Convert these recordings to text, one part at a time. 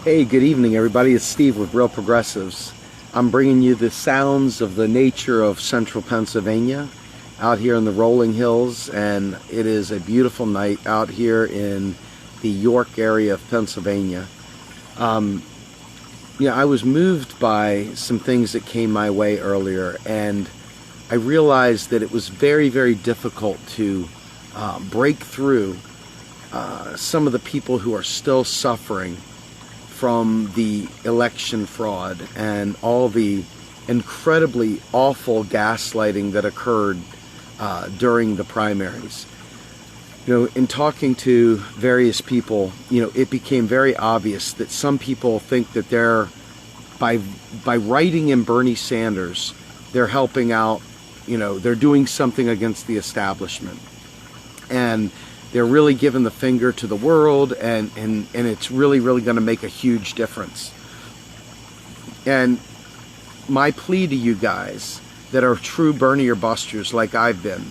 Hey, good evening everybody. It's Steve with Real Progressives. I'm bringing you the sounds of the nature of central Pennsylvania out here in the rolling hills, and it is a beautiful night out here in the York area of Pennsylvania. I was moved by some things that came my way earlier, and I realized that it was very, very difficult to break through some of the people who are still suffering from the election fraud and all the incredibly awful gaslighting that occurred during the primaries. In talking to various people, it became very obvious that some people think that they're, by writing in Bernie Sanders, they're helping out, they're doing something against the establishment. And they're really giving the finger to the world, and it's really, really going to make a huge difference. And my plea to you guys that are true Bernie or busters like I've been,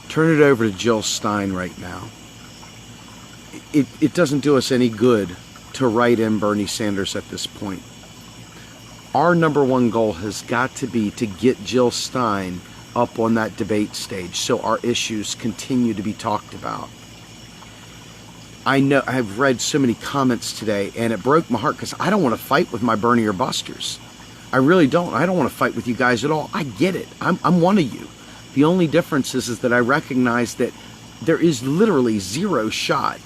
turn it over to Jill Stein right now. It doesn't do us any good to write in Bernie Sanders at this point. Our number one goal has got to be to get Jill Stein up on that debate stage so our issues continue to be talked about. I know I've read so many comments today, and it broke my heart because I don't want to fight with my Bernie or busters. I really don't. I don't want to fight with you guys at all. I get it. I'm one of you. The only difference is that I recognize that there is literally zero shot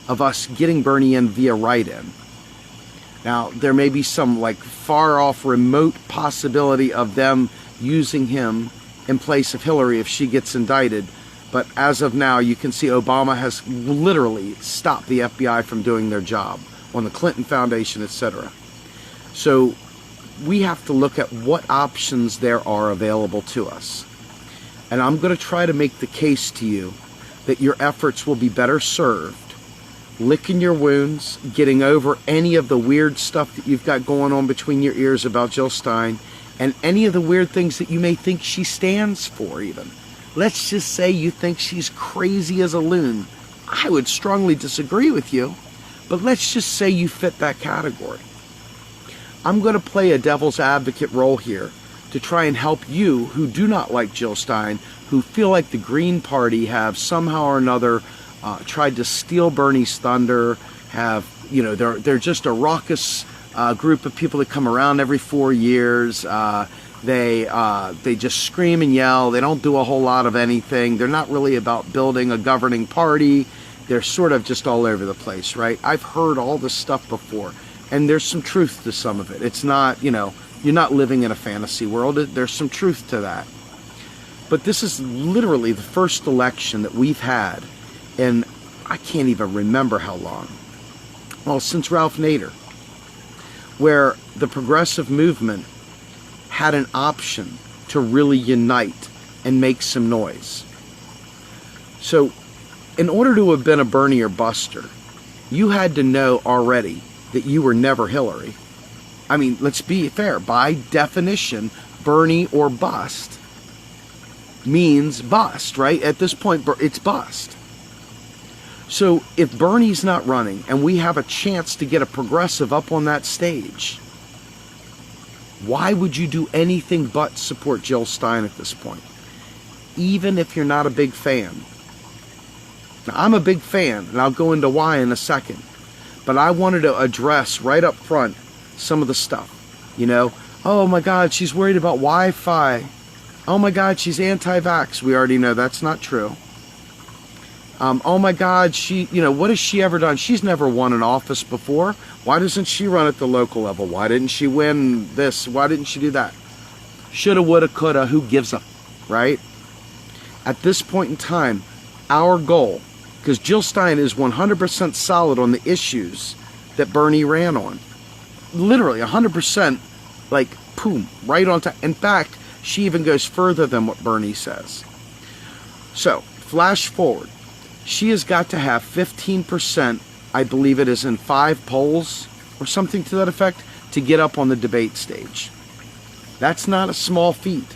of us getting Bernie in via write-in. Now, there may be some far off remote possibility of them using him in place of Hillary if she gets indicted, but as of now you can see Obama has literally stopped the FBI from doing their job on the Clinton Foundation, etc. So we have to look at what options there are available to us, and I'm going to try to make the case to you that your efforts will be better served licking your wounds, getting over any of the weird stuff that you've got going on between your ears about Jill Stein, and any of the weird things that you may think she stands for even. Let's just say you think she's crazy as a loon. I would strongly disagree with you, but let's just say you fit that category. I'm going to play a devil's advocate role here to try and help you who do not like Jill Stein, who feel like the Green Party have somehow or another tried to steal Bernie's thunder, they're just a raucous group of people that come around every 4 years. They just scream and yell. They don't do a whole lot of anything. They're not really about building a governing party. They're sort of just all over the place, right? I've heard all this stuff before, and there's some truth to some of it. It's not, you're not living in a fantasy world. There's some truth to that. But this is literally the first election that we've had, and I can't even remember how long. Well, since Ralph Nader, where the progressive movement had an option to really unite and make some noise. So, in order to have been a Bernie or buster, you had to know already that you were never Hillary. I mean, let's be fair. By definition, Bernie or bust means bust, right? At this point, it's bust. So if Bernie's not running and we have a chance to get a progressive up on that stage, why would you do anything but support Jill Stein at this point? Even if you're not a big fan. Now, I'm a big fan, and I'll go into why in a second. But I wanted to address right up front some of the stuff. Oh my God, she's worried about Wi-Fi. Oh my God, she's anti-vax. We already know that's not true. Oh my God, what has she ever done? She's never won an office before. Why doesn't she run at the local level? Why didn't she win this? Why didn't she do that? Shoulda, woulda, coulda, who gives a, right? At this point in time, our goal, because Jill Stein is 100% solid on the issues that Bernie ran on. Literally 100%, boom, right on time. In fact, she even goes further than what Bernie says. So, flash forward. She has got to have 15%, I believe it is in 5 polls or something to that effect, to get up on the debate stage. That's not a small feat.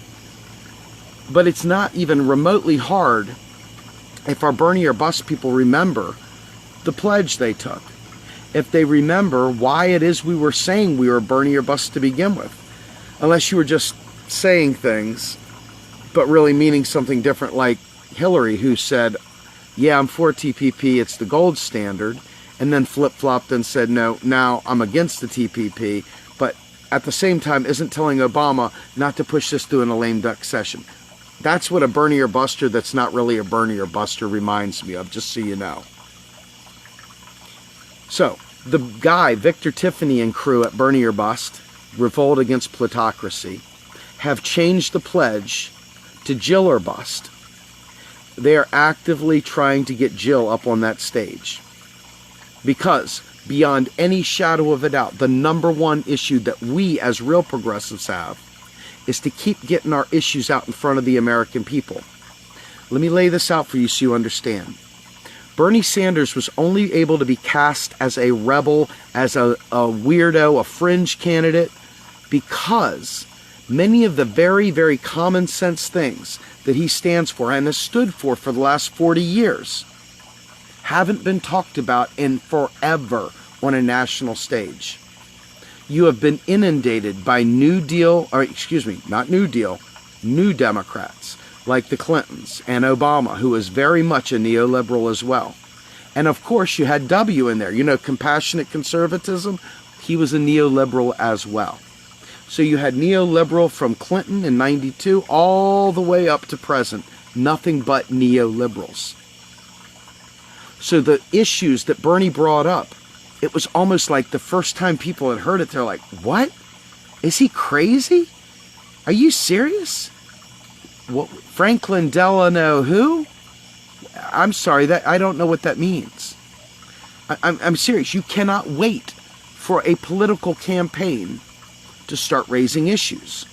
But it's not even remotely hard if our Bernie or bust people remember the pledge they took. if they remember why it is we were saying we were Bernie or bust to begin with. Unless you were just saying things, but really meaning something different, like Hillary, who said, yeah, I'm for TPP, it's the gold standard, and then flip-flopped and said, no, now I'm against the TPP, but at the same time isn't telling Obama not to push this through in a lame duck session. That's what a Bernie or buster that's not really a Bernie or buster reminds me of, just so you know. So, the guy, Victor Tiffany and crew at Bernie or Bust, Revolt Against Plutocracy, have changed the pledge to Jill or Bust. They are actively trying to get Jill up on that stage. Because, beyond any shadow of a doubt, the number one issue that we as real progressives have is to keep getting our issues out in front of the American people. Let me lay this out for you so you understand. Bernie Sanders was only able to be cast as a rebel, as a weirdo, a fringe candidate, because many of the very, very common sense things that he stands for and has stood for the last 40 years haven't been talked about in forever on a national stage. You have been inundated by New Democrats, like the Clintons and Obama, who is very much a neoliberal as well. And of course you had W in there, you know, compassionate conservatism. He was a neoliberal as well. So you had neoliberal from Clinton in '92 all the way up to present, nothing but neoliberals. So the issues that Bernie brought up, it was almost like the first time people had heard it, they're like, what? Is he crazy? Are you serious? What, Franklin Delano who? I'm sorry, that I don't know what that means. I'm serious. You cannot wait for a political campaign to start raising issues.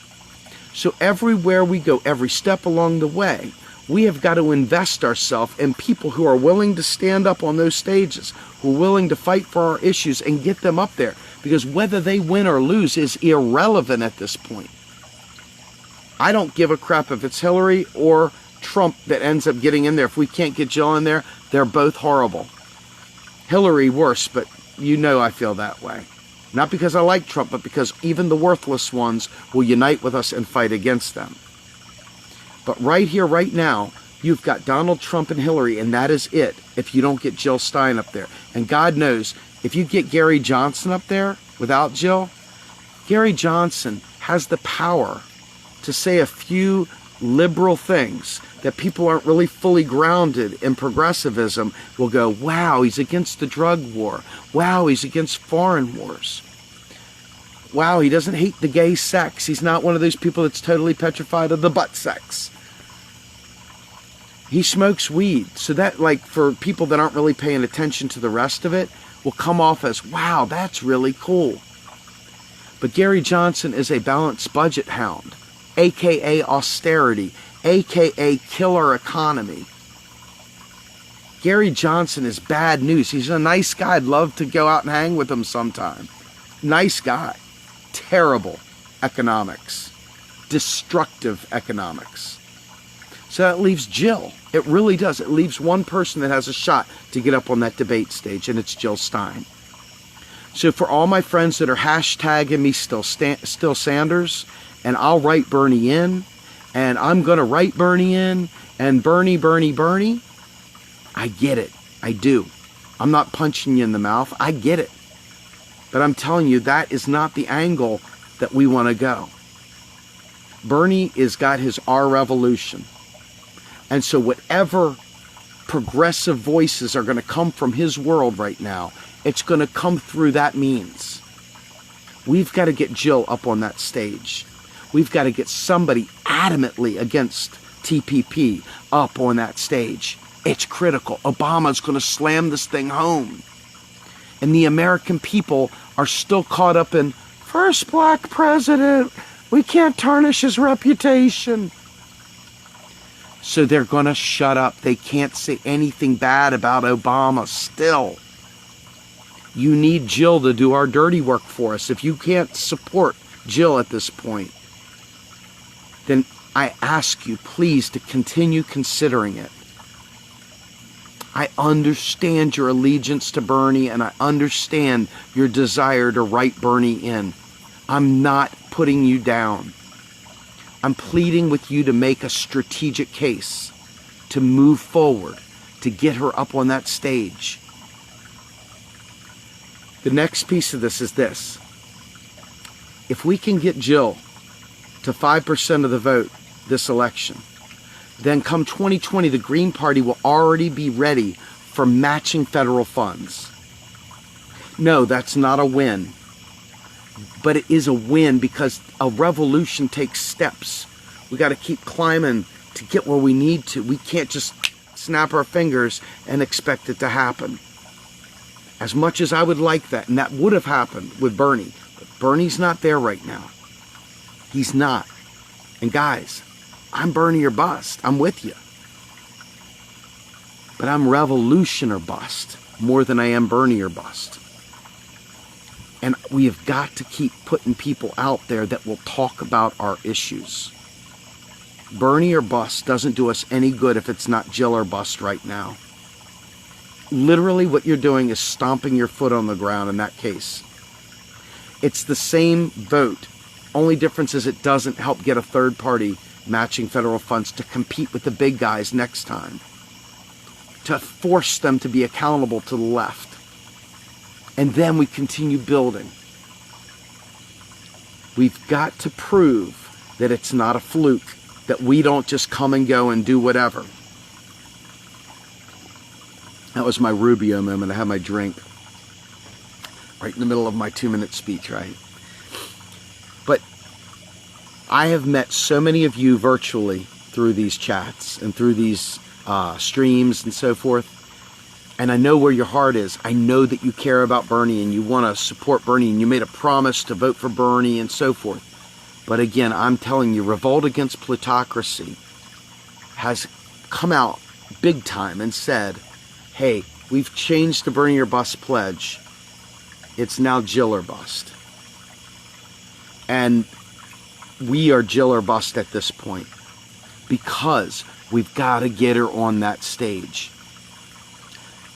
So everywhere we go, every step along the way, we have got to invest ourselves in people who are willing to stand up on those stages, who are willing to fight for our issues and get them up there. Because whether they win or lose is irrelevant at this point. I don't give a crap if it's Hillary or Trump that ends up getting in there. If we can't get Jill in there, they're both horrible. Hillary worse, but you know I feel that way. Not because I like Trump, but because even the worthless ones will unite with us and fight against them. But right here, right now, you've got Donald Trump and Hillary, and that is it if you don't get Jill Stein up there. And God knows, if you get Gary Johnson up there without Jill, Gary Johnson has the power to say a few liberal things that people aren't really fully grounded in progressivism will go, wow, he's against the drug war. Wow, he's against foreign wars. Wow, he doesn't hate the gay sex. He's not one of those people that's totally petrified of the butt sex. He smokes weed. So that, like, for people that aren't really paying attention to the rest of it, will come off as, wow, that's really cool. But Gary Johnson is a balanced budget hound, aka austerity, aka killer economy. Gary Johnson is bad news. He's a nice guy. I'd love to go out and hang with him sometime. Nice guy. Terrible economics. Destructive economics. So that leaves Jill. It really does. It leaves one person that has a shot to get up on that debate stage, and it's Jill Stein. So for all my friends that are hashtagging me still Sanders, and I'll write Bernie in, and I'm going to write Bernie in, and Bernie, I get it. I do. I'm not punching you in the mouth. I get it. But I'm telling you, that is not the angle that we want to go. Bernie has got his Our Revolution. And so whatever progressive voices are going to come from his world right now, it's going to come through that means. We've got to get Jill up on that stage. We've got to get somebody adamantly against TPP up on that stage. It's critical. Obama's going to slam this thing home. And the American people are still caught up in, first black president, we can't tarnish his reputation. So they're going to shut up. They can't say anything bad about Obama still. You need Jill to do our dirty work for us. If you can't support Jill at this point, then I ask you, please, to continue considering it. I understand your allegiance to Bernie, and I understand your desire to write Bernie in. I'm not putting you down. I'm pleading with you to make a strategic case, to move forward, to get her up on that stage. The next piece of this is this. If we can get Jill to 5% of the vote this election, then come 2020, the Green Party will already be ready for matching federal funds. No, that's not a win. But it is a win because a revolution takes steps. We got to keep climbing to get where we need to. We can't just snap our fingers and expect it to happen. As much as I would like that, and that would have happened with Bernie, but Bernie's not there right now. He's not. And guys, I'm Bernie or bust. I'm with you. But I'm revolution or bust more than I am Bernie or bust. And we have got to keep putting people out there that will talk about our issues. Bernie or bust doesn't do us any good if it's not Jill or bust right now. Literally what you're doing is stomping your foot on the ground in that case. It's the same vote. Only difference is it doesn't help get a third party matching federal funds to compete with the big guys next time, to force them to be accountable to the left. And then we continue building. We've got to prove that it's not a fluke, that we don't just come and go and do whatever. That was my Rubio moment. I had my drink right in the middle of my 2-minute speech, right? But I have met so many of you virtually through these chats and through these streams and so forth. And I know where your heart is. I know that you care about Bernie and you want to support Bernie and you made a promise to vote for Bernie and so forth. But again, I'm telling you, Revolt Against Plutocracy has come out big time and said, hey, we've changed the Bernie or Bust pledge. It's now Jill or Bust. And we are Jill or Bust at this point because we've got to get her on that stage.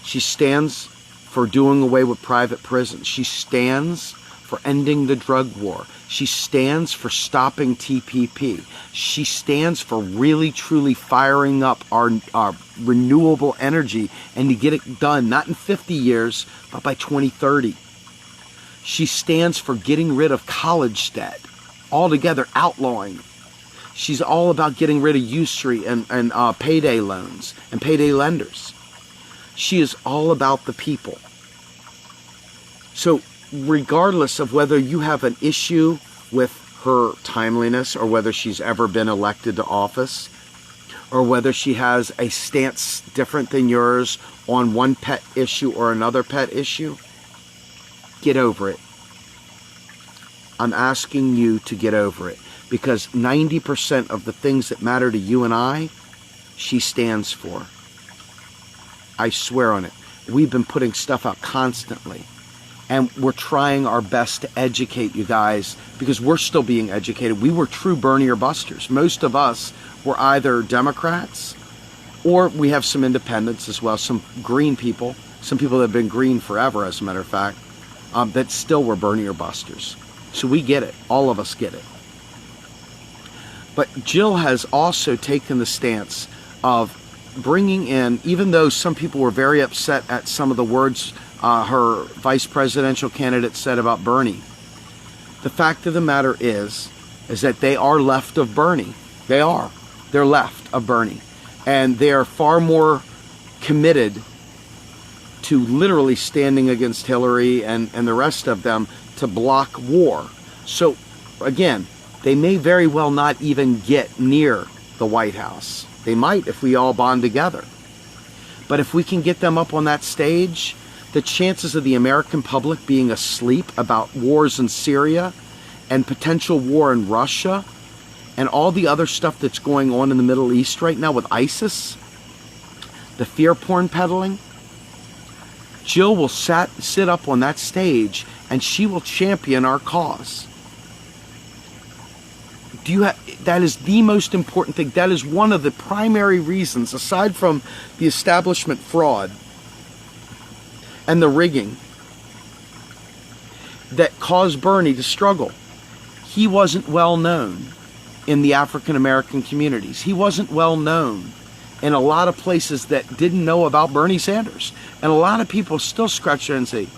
She stands for doing away with private prisons. She stands for ending the drug war. She stands for stopping TPP. She stands for really, truly firing up our renewable energy and to get it done, not in 50 years, but by 2030. She stands for getting rid of college debt, altogether outlawing. She's all about getting rid of usury and payday loans and payday lenders. She is all about the people. So regardless of whether you have an issue with her timeliness or whether she's ever been elected to office or whether she has a stance different than yours on one pet issue or another pet issue, get over it. I'm asking you to get over it because 90% of the things that matter to you and I, she stands for. I swear on it. We've been putting stuff out constantly. And we're trying our best to educate you guys because we're still being educated. We were true Bernie or busters. Most of us were either Democrats or we have some independents as well, some green people, some people that have been green forever, as a matter of fact, that still were Bernie or busters. So we get it. All of us get it. But Jill has also taken the stance of bringing in, even though some people were very upset at some of the words her vice presidential candidate said about Bernie, the fact of the matter is that they are left of Bernie. They are. They're left of Bernie. And they are far more committed to literally standing against Hillary and the rest of them to block war. So, again, they may very well not even get near the White House. They might if we all bond together. But if we can get them up on that stage, the chances of the American public being asleep about wars in Syria and potential war in Russia and all the other stuff that's going on in the Middle East right now with ISIS, the fear porn peddling, Jill will sit up on that stage and she will champion our cause. That is the most important thing. That is one of the primary reasons, aside from the establishment fraud and the rigging, that caused Bernie to struggle. He wasn't well known in the African American communities. He wasn't well known in a lot of places that didn't know about Bernie Sanders. And a lot of people still scratch their head and say,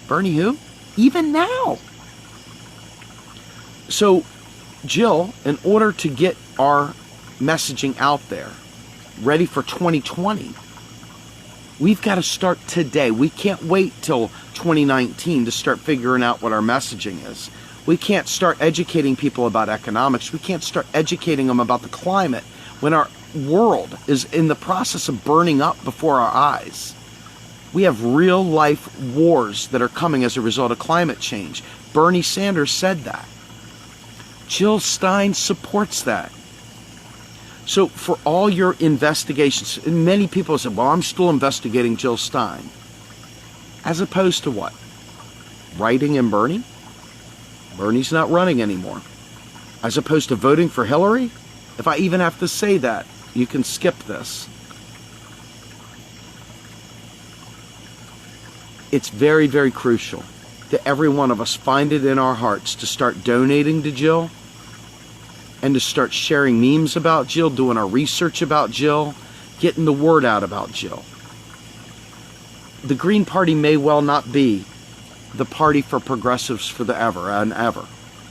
Bernie who? Even now. So, Jill, in order to get our messaging out there, ready for 2020, we've got to start today. We can't wait till 2019 to start figuring out what our messaging is. We can't start educating people about economics. We can't start educating them about the climate when our world is in the process of burning up before our eyes. We have real life wars that are coming as a result of climate change. Bernie Sanders said that. Jill Stein supports that. So for all your investigations, and many people say, well, I'm still investigating Jill Stein. As opposed to what? Writing in Bernie? Bernie's not running anymore. As opposed to voting for Hillary? If I even have to say that, you can skip this. It's very, very crucial that every one of us find it in our hearts to start donating to Jill and to start sharing memes about Jill, doing our research about Jill, getting the word out about Jill. The Green Party may well not be the party for progressives for the ever and ever.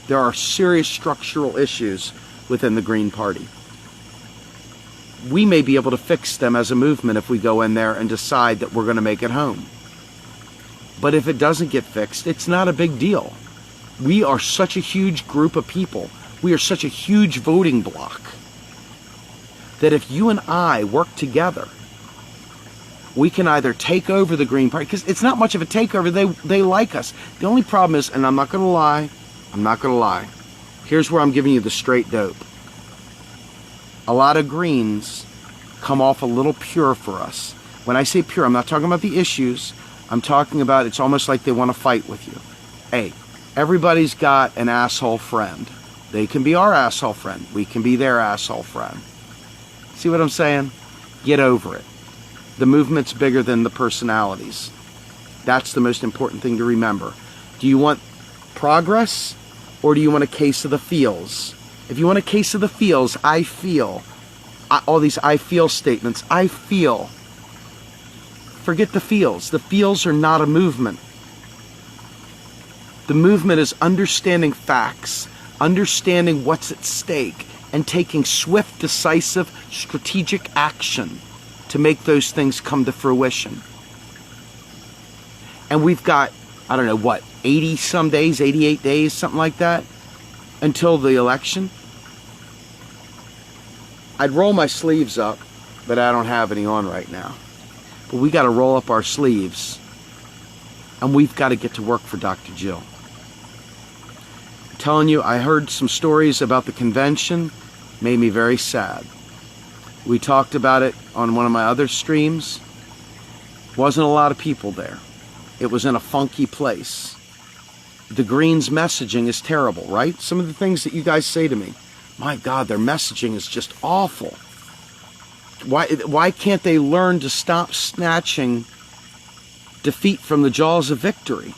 There are serious structural issues within the Green Party. We may be able to fix them as a movement if we go in there and decide that we're going to make it home. But if it doesn't get fixed, it's not a big deal. We are such a huge group of people. We are such a huge voting bloc that if you and I work together, we can either take over the Green Party, because it's not much of a takeover. They like us. The only problem is, and I'm not going to lie, here's where I'm giving you the straight dope. A lot of Greens come off a little pure for us. When I say pure, I'm not talking about the issues. I'm talking about it's almost like they want to fight with you. Hey, everybody's got an asshole friend. They can be our asshole friend. We can be their asshole friend. See what I'm saying? Get over it. The movement's bigger than the personalities. That's the most important thing to remember. Do you want progress, or do you want a case of the feels? If you want a case of the feels, I feel. All these I feel statements. I feel. Forget the feels. The feels are not a movement. The movement is understanding facts, understanding what's at stake, and taking swift, decisive, strategic action to make those things come to fruition. And we've got, I don't know, what, 80 some days, 88 days, something like that, until the election. I'd roll my sleeves up, but I don't have any on right now. But we got to roll up our sleeves, and we've got to get to work for Dr. Jill. I'm telling you, I heard some stories about the convention, made me very sad. We talked about it on one of my other streams. Wasn't a lot of people there. It was in a funky place. The Greens' messaging is terrible, right? Some of the things that you guys say to me, my God, their messaging is just awful. Why can't they learn to stop snatching defeat from the jaws of victory?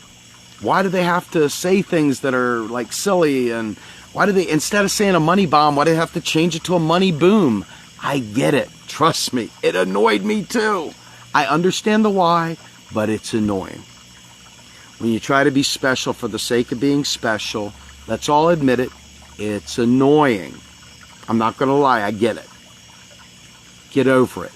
Why do they have to say things that are like silly? And why do they, instead of saying a money bomb, why do they have to change it to a money boom? I get it. Trust me. It annoyed me too. I understand the why, but it's annoying. When you try to be special for the sake of being special, let's all admit it, it's annoying. I'm not going to lie, I get it. Get over it.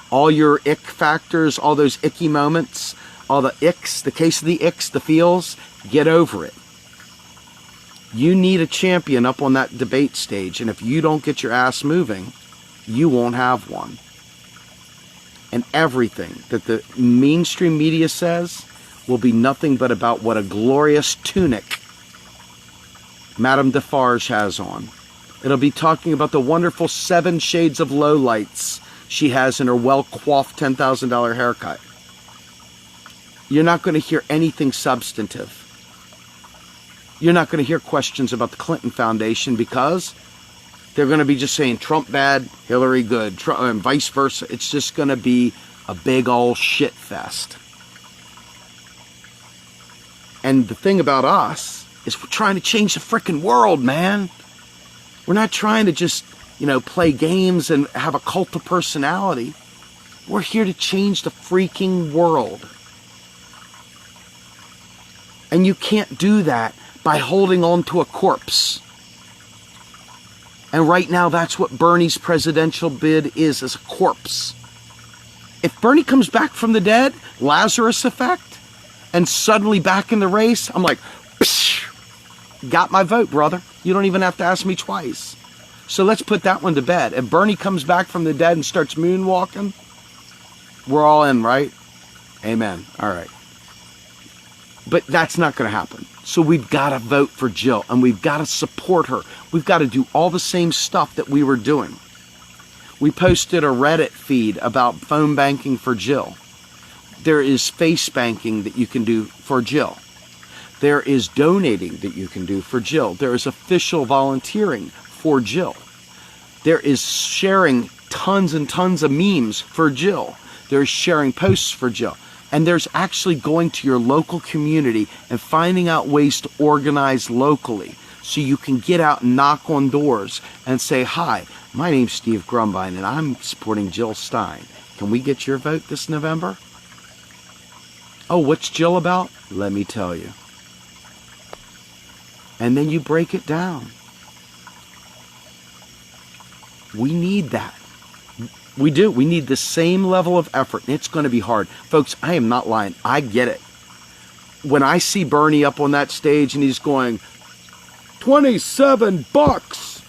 All your ick factors, all those icky moments, all the icks, the case of the icks, the feels, get over it. You need a champion up on that debate stage, and if you don't get your ass moving, you won't have one. And everything that the mainstream media says will be nothing but about what a glorious tunic Madame Defarge has on. It'll be talking about the wonderful 7 shades of lowlights she has in her well-coiffed $10,000 haircut. You're not going to hear anything substantive. You're not going to hear questions about the Clinton Foundation because they're going to be just saying Trump bad, Hillary good, Trump, and vice versa. It's just going to be a big old shit fest. And the thing about us is we're trying to change the frickin' world, man. We're not trying to just, play games and have a cult of personality. We're here to change the freaking world. And you can't do that by holding on to a corpse. And right now, that's what Bernie's presidential bid is a corpse. If Bernie comes back from the dead, Lazarus effect, and suddenly back in the race, I'm like, psh, got my vote, brother. You don't even have to ask me twice. So let's put that one to bed. If Bernie comes back from the dead and starts moonwalking, we're all in, right? Amen. All right. But that's not going to happen. So we've got to vote for Jill, and we've got to support her. We've got to do all the same stuff that we were doing. We posted a Reddit feed about phone banking for Jill. There is face banking that you can do for Jill. There is donating that you can do for Jill. There is official volunteering for Jill. There is sharing tons and tons of memes for Jill. There's sharing posts for Jill. And there's actually going to your local community and finding out ways to organize locally so you can get out and knock on doors and say, hi, my name's Steve Grumbine and I'm supporting Jill Stein. Can we get your vote this November? Oh, what's Jill about? Let me tell you. And then you break it down. We need that. We do. We need the same level of effort, and it's going to be hard. Folks, I am not lying. I get it. When I see Bernie up on that stage and he's going, $27,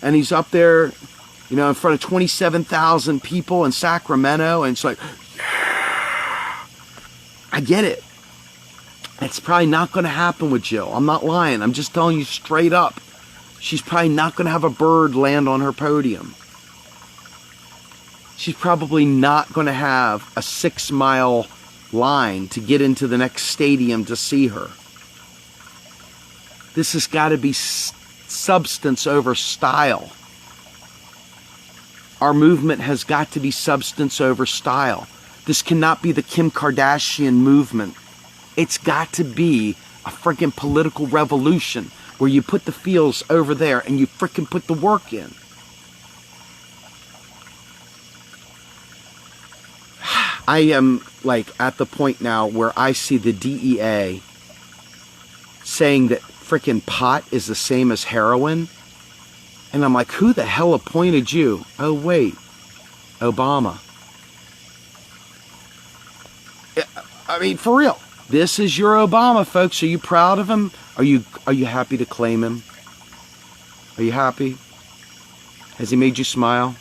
and he's up there, in front of 27,000 people in Sacramento, and it's like, yeah. I get it. It's probably not going to happen with Jill. I'm not lying. I'm just telling you straight up. She's probably not going to have a bird land on her podium. She's probably not going to have a 6-mile line to get into the next stadium to see her. This has got to be substance over style. Our movement has got to be substance over style. This cannot be the Kim Kardashian movement. It's got to be a freaking political revolution where you put the feels over there and you freaking put the work in. I am at the point now where I see the DEA saying that frickin' pot is the same as heroin. And I'm like, who the hell appointed you? Oh, wait, Obama. I mean, for real. This is your Obama, folks. Are you proud of him? Are you happy to claim him? Are you happy? Has he made you smile?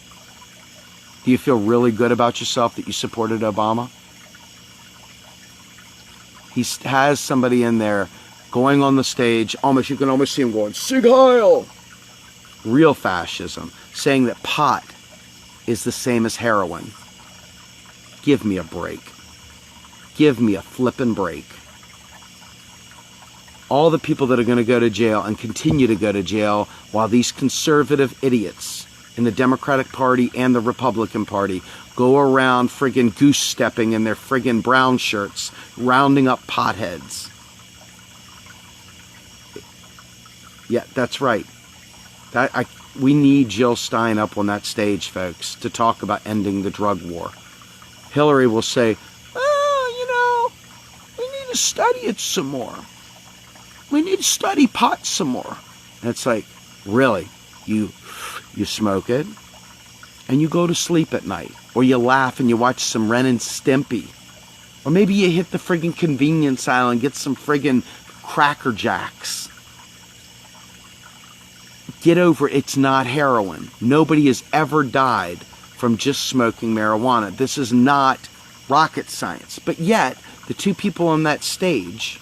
Do you feel really good about yourself that you supported Obama? He has somebody in there going on the stage, you can almost see him going, Sig Heil! Real fascism, saying that pot is the same as heroin. Give me a break. Give me a flippin' break. All the people that are going to go to jail and continue to go to jail while these conservative idiots in the Democratic Party and the Republican Party go around friggin' goose-stepping in their friggin' brown shirts, rounding up potheads. Yeah, that's right. We need Jill Stein up on that stage, folks, to talk about ending the drug war. Hillary will say, we need to study it some more. We need to study pot some more. And it's like, really? You smoke it, and you go to sleep at night. Or you laugh and you watch some Ren and Stimpy. Or maybe you hit the friggin' convenience aisle and get some friggin' Cracker Jacks. Get over it. It's not heroin. Nobody has ever died from just smoking marijuana. This is not rocket science. But yet, the two people on that stage,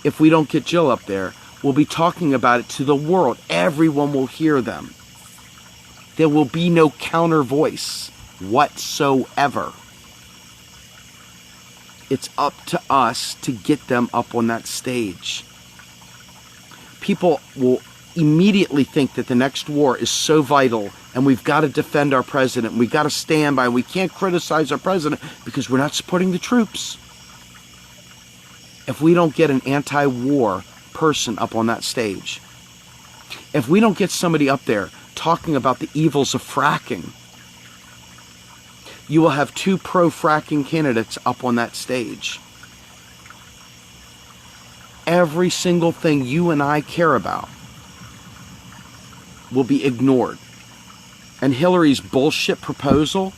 if we don't get Jill up there, will be talking about it to the world. Everyone will hear them. There will be no counter voice whatsoever. It's up to us to get them up on that stage. People will immediately think that the next war is so vital and we've got to defend our president. We've got to stand by. We can't criticize our president because we're not supporting the troops. If we don't get an anti-war person up on that stage, if we don't get somebody up there talking about the evils of fracking, you will have 2 pro-fracking candidates up on that stage. Every single thing you and I care about will be ignored. And Hillary's bullshit proposal,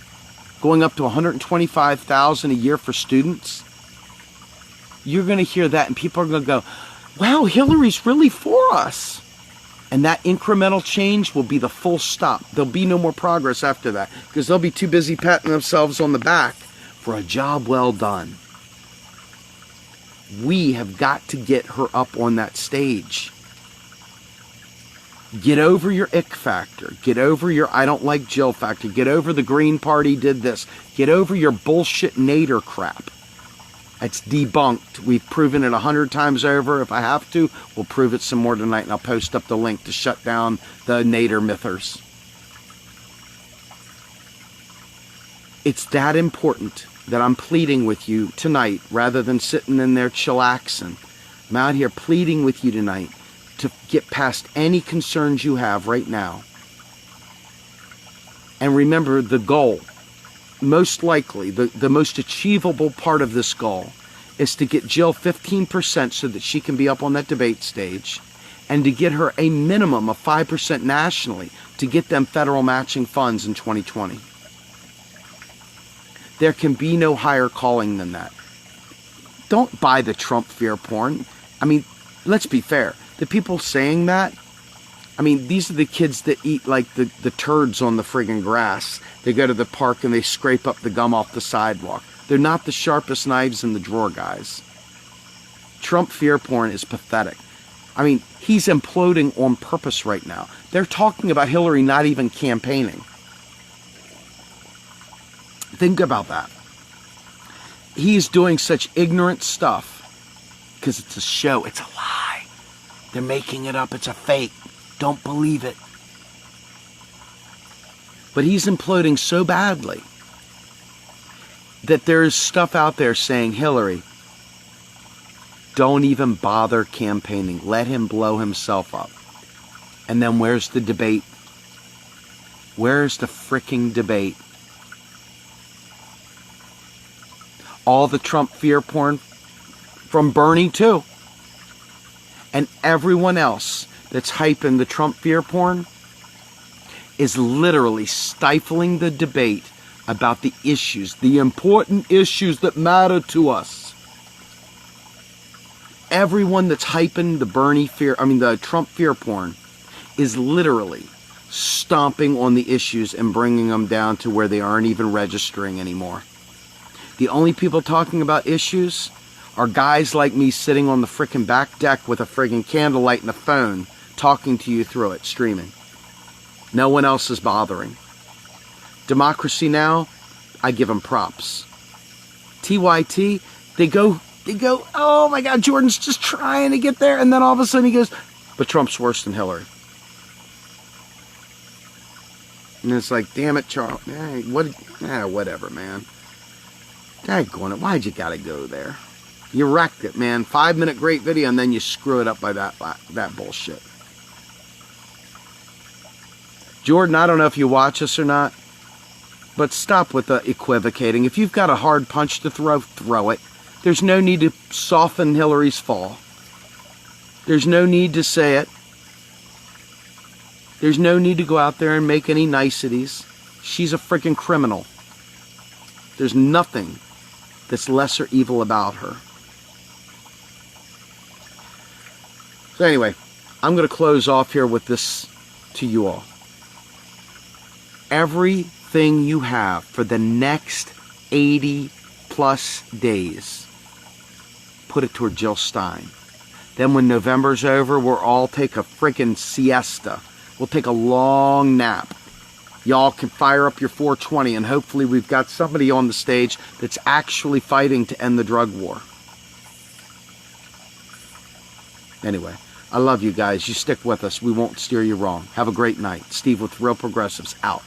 going up to $125,000 a year for students, you're going to hear that and people are going to go, wow, Hillary's really for us. And that incremental change will be the full stop. There'll be no more progress after that because they'll be too busy patting themselves on the back for a job well done. We have got to get her up on that stage. Get over your ick factor. Get over your I don't like Jill factor. Get over the Green Party did this. Get over your bullshit Nader crap. It's debunked. We've proven it 100 times over. If I have to, we'll prove it some more tonight, and I'll post up the link to shut down the Nader mythers. It's that important that I'm pleading with you tonight rather than sitting in there chillaxing. I'm out here pleading with you tonight to get past any concerns you have right now. And remember the goal. Most likely, the most achievable part of this goal is to get Jill 15% so that she can be up on that debate stage, and to get her a minimum of 5% nationally to get them federal matching funds in 2020. There can be no higher calling than that. Don't buy the Trump fear porn. I mean, let's be fair. The people saying that, I mean, these are the kids that eat like the turds on the friggin' grass. They go to the park and they scrape up the gum off the sidewalk. They're not the sharpest knives in the drawer, guys. Trump fear porn is pathetic. I mean, he's imploding on purpose right now. They're talking about Hillary not even campaigning. Think about that. He's doing such ignorant stuff because it's a show. It's a lie. They're making it up. It's a fake. Don't believe it. But he's imploding so badly that there's stuff out there saying, Hillary, don't even bother campaigning. Let him blow himself up. And then where's the debate? Where's the fricking debate? All the Trump fear porn from Bernie too. And everyone else that's hyping the Trump fear porn is literally stifling the debate about the issues, the important issues that matter to us. Everyone that's hyping the Trump fear porn is literally stomping on the issues and bringing them down to where they aren't even registering anymore. The only people talking about issues are guys like me sitting on the frickin' back deck with a friggin' candlelight and a phone talking to you through it, streaming. No one else is bothering. Democracy Now!, I give them props. TYT, they go, oh my God, Jordan's just trying to get there, and then all of a sudden he goes, but Trump's worse than Hillary. And it's like, damn it, Charles. Whatever, man. Daggone it, why'd you gotta go there? You wrecked it, man. 5-minute great video, and then you screw it up by that bullshit. Jordan, I don't know if you watch us or not, but stop with the equivocating. If you've got a hard punch to throw, throw it. There's no need to soften Hillary's fall. There's no need to say it. There's no need to go out there and make any niceties. She's a freaking criminal. There's nothing that's lesser evil about her. So anyway, I'm going to close off here with this to you all. Everything you have for the next 80 plus days, put it toward Jill Stein. Then when November's over, we'll all take a freaking siesta. We'll take a long nap. y'all can fire up your 420, and hopefully we've got somebody on the stage that's actually fighting to end the drug war. Anyway, I love you guys. You stick with us. We won't steer you wrong. Have a great night. Steve with Real Progressives, out.